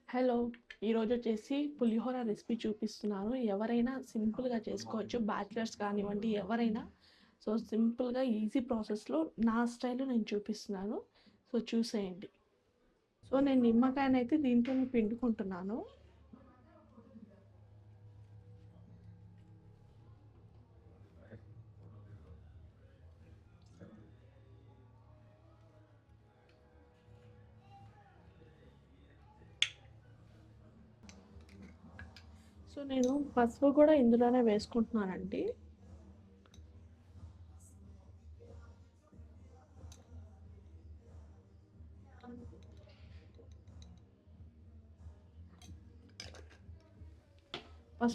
Hello! ఈరోజు వచ్చేసి పులిహోర recipe చూపిస్తున్నాను. ఎవరైనా సింపుల్‌గా చేసుకోవచ్చు. బ్యాచిలర్స్ కానివ్వండి, ఎవరైనా. సో, సింపుల్‌గా ఈజీ ప్రాసెస్‌లో నా స్టైల్‌లో నేను చూపిస్తున్నాను. సో, చూసేయండి. సో, నేను నిమ్మకాయనైతే దీంట్లోనే పిండుకుంటున్నాను. సో, నేను పసుపు కూడా ఇందులోనే వేసుకుంటున్నానండి.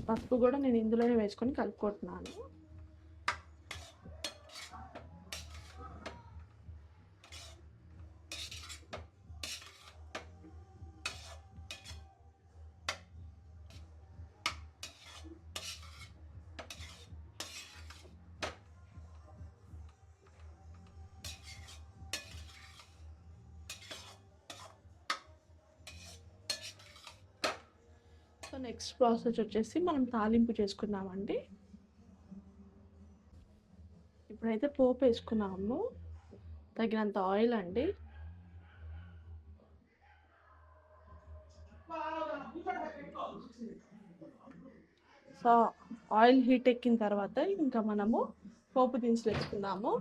పసుపు కూడా నేను ఇందులోనే వేసుకొని కలుపుకుంటున్నాను. సో, నెక్స్ట్ ప్రాసెస్ వచ్చేసి మనం తాలింపు చేసుకుందామండి. ఇప్పుడైతే పోపు వేసుకున్నాము. తగినంత ఆయిల్ అండి. సో, ఆయిల్ హీట్ ఎక్కిన తర్వాత ఇంకా మనము పోపు దినుసులు వేసుకుందాము.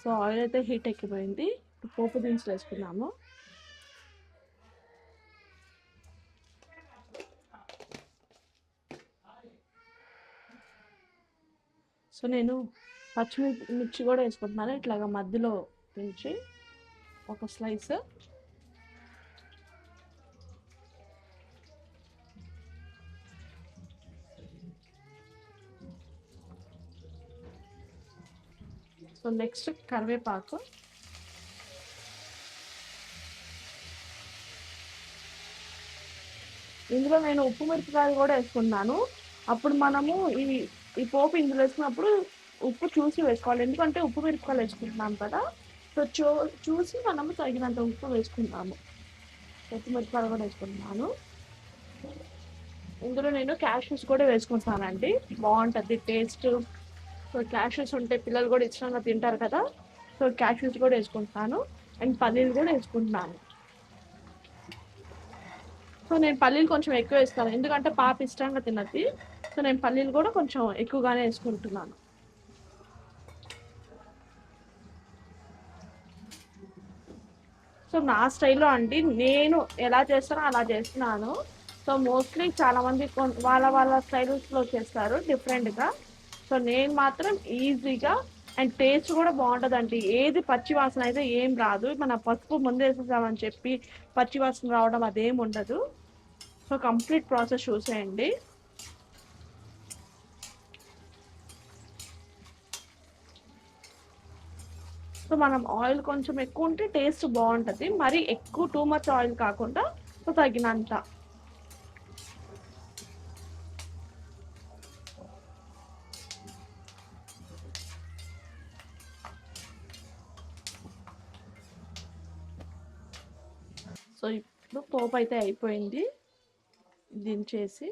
సో, ఆయిల్ అయితే హీట్ ఎక్కిపోయింది. ఇప్పుడు పోపు దినుసులు వేసుకుందాము. సో, నేను పచ్చిమిర్చి కూడా వేసుకుంటున్నాను. ఇట్లాగా మధ్యలో నుంచి ఒక స్లైస్. సో, నెక్స్ట్ కరివేపాకు. ఇందులో నేను ఉప్పు మిరపకాయలు కూడా వేసుకున్నాను. అప్పుడు మనము ఈ పోపు ఇందులో వేసుకున్నప్పుడు ఉప్పు చూసి వేసుకోవాలి. ఎందుకంటే ఉప్పు మిరపకాయలు వేసుకుంటున్నాం కదా. సో, చూసి మనము తగినంత ఉప్పు వేసుకుంటాము. ఉప్పు మిరపకాయలు కూడా వేసుకుంటున్నాను. ఇందులో నేను క్యాష్యూస్ కూడా వేసుకుంటానండి. బాగుంటుంది టేస్ట్. సో, క్యాష్యూస్ ఉంటే పిల్లలు కూడా ఇష్టంగా తింటారు కదా. సో, క్యాష్యూస్ కూడా వేసుకుంటాను. అండ్ పల్లీలు కూడా వేసుకుంటున్నాను. సో, నేను పల్లీలు కొంచెం ఎక్కువ వేస్తాను. ఎందుకంటే పాప ఇష్టంగా తిన్నది. సో, నేను పల్లీలు కూడా కొంచెం ఎక్కువగానే వేసుకుంటున్నాను. సో, నా స్టైల్లో అండి నేను ఎలా చేస్తానో అలా చేస్తున్నాను. సో, మోస్ట్లీ చాలామంది వాళ్ళ వాళ్ళ స్టైల్స్లో చేస్తారు డిఫరెంట్గా. సో, నేను మాత్రం ఈజీగా అండ్ టేస్ట్ కూడా బాగుంటుందండి. ఏది పచ్చి వాసన అయితే ఏం రాదు. మన పసుపు ముందు వేసేసామని చెప్పి పచ్చి వాసన రావడం అదేం ఉండదు. సో, కంప్లీట్ ప్రాసెస్ చూసేయండి. సో, మనం ఆయిల్ కొంచెం ఎక్కువ ఉంటే టేస్ట్ బాగుంటుంది. మరి ఎక్కువ టూ మచ్ ఆయిల్ కాకుండా సో తగినంత. సో, ఇప్పుడు పోపు అయితే అయిపోయింది. దించేసి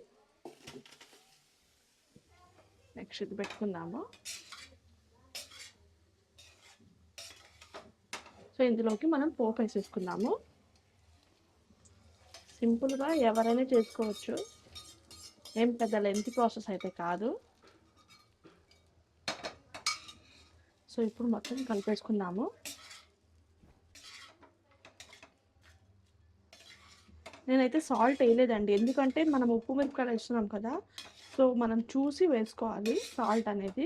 నెక్స్ట్ ఇది పెట్టుకుందాము. సో, ఇందులోకి మనం పోపు వేసేసుకుందాము. సింపుల్గా ఎవరైనా చేసుకోవచ్చు. ఏం పెద్ద లెంతీ ప్రాసెస్ అయితే కాదు. సో, ఇప్పుడు మొత్తం కలిపేసుకుందాము. నేనైతే సాల్ట్ వేయలేదండి. ఎందుకంటే మనం ఉప్పు మిరపకాయలు వేస్తున్నాం కదా. సో, మనం చూసి వేసుకోవాలి సాల్ట్ అనేది.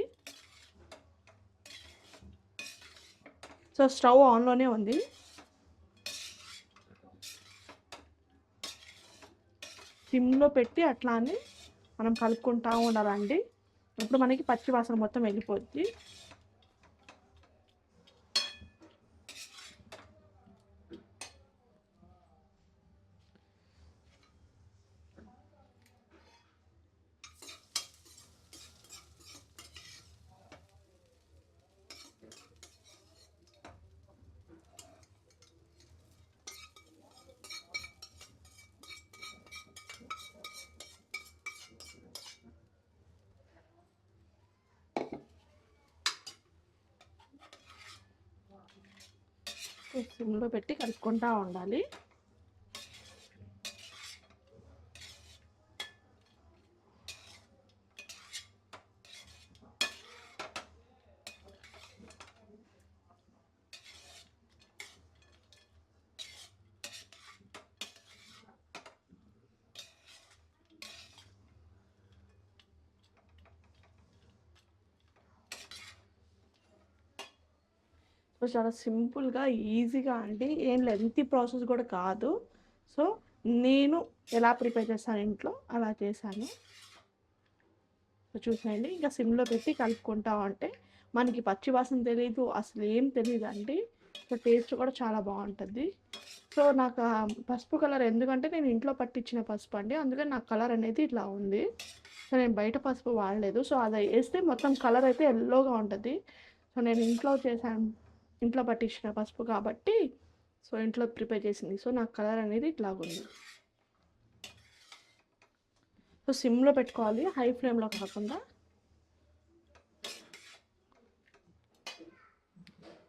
సో, స్టవ్ ఆన్లోనే ఉంది. సిమ్లో పెట్టి అట్లానే మనం కలుపుకుంటూ ఉండాలండి. ఇప్పుడు మనకి పచ్చి వాసన మొత్తం వెళ్ళిపోద్ది. సిమ్లో పెట్టి కలుపుకుంటూ ఉండాలి. సో చాలా సింపుల్గా ఈజీగా అండి, ఏం లెంతీ ప్రాసెస్ కూడా కాదు. సో నేను ఎలా ప్రిపేర్ చేస్తాను ఇంట్లో అలా చేశాను. సో చూసేయండి, ఇంకా సిమ్లో పెట్టి కలుపుకుంటా ఉంటే మనకి పచ్చి వాసన తెలీదు, అసలు ఏం తెలియదు అండి. సో టేస్ట్ కూడా చాలా బాగుంటుంది. సో నాకు పసుపు కలర్ ఎందుకంటే నేను ఇంట్లో పట్టించిన పసుపు అండి, అందుకని నాకు కలర్ అనేది ఇట్లా ఉంది. సో నేను బయట పసుపు వాడలేదు. సో అది వేస్తే మొత్తం కలర్ అయితే ఎల్లోగా ఉంటుంది. సో నేను ఇంట్లో చేశాను, ఇంట్లో పట్టించిన పసుపు కాబట్టి, సో ఇంట్లో ప్రిపేర్ చేసింది. సో నాకు కలర్ అనేది ఇట్లాగుంది. సో సిమ్లో పెట్టుకోవాలి, హై ఫ్లేమ్లో కాకుండా.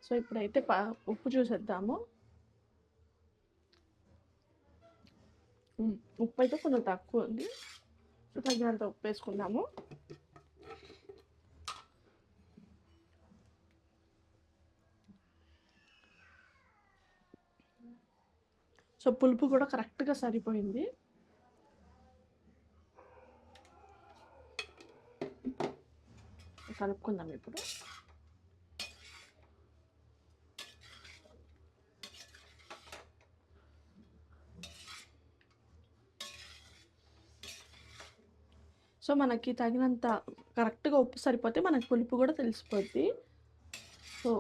సో ఇప్పుడైతే ఉప్పు చూసేద్దాము. ఉప్పు అయితే కొంచెం తక్కువ ఉంది. సో తగినంత ఉప్పు వేసుకుందాము. సో పులుపు కూడా కరెక్ట్గా సరిపోయింది. కలుపుకుందాం ఇప్పుడు. సో మనకి తగినంత కరెక్ట్గా ఉప్పు సరిపోతే మనకి పులుపు కూడా తెలిసిపోద్ది. సో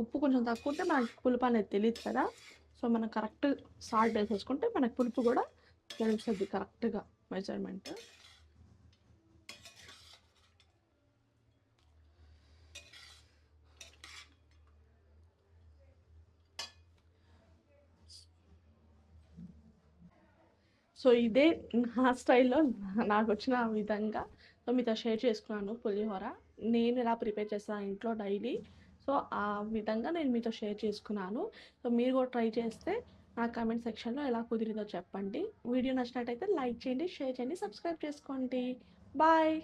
ఉప్పు కొంచెం తక్కువ ఉంటే మనకి పులుపు అనేది తెలియదు కదా. సో మనం కరెక్ట్ సాల్ట్ వేసేసుకుంటే మనకి పులుపు కూడా తెలుస్తుంది కరెక్ట్గా మెజర్మెంట్. సో ఇదే నా స్టైల్లో నాకు వచ్చిన విధంగా సో మీతో షేర్ చేసుకున్నాను పులిహోర. నేను ఎలా ప్రిపేర్ చేస్తాను ఇంట్లో డైలీ, సో ఆ విధంగా నేను మీతో షేర్ చేసుకున్నాను. సో మీరు కూడా ట్రై చేస్తే నా కామెంట్ సెక్షన్లో ఎలా కుదిరిందో చెప్పండి. వీడియో నచ్చినట్టయితే లైక్ చేయండి, షేర్ చేయండి, సబ్స్క్రైబ్ చేసుకోండి. బాయ్.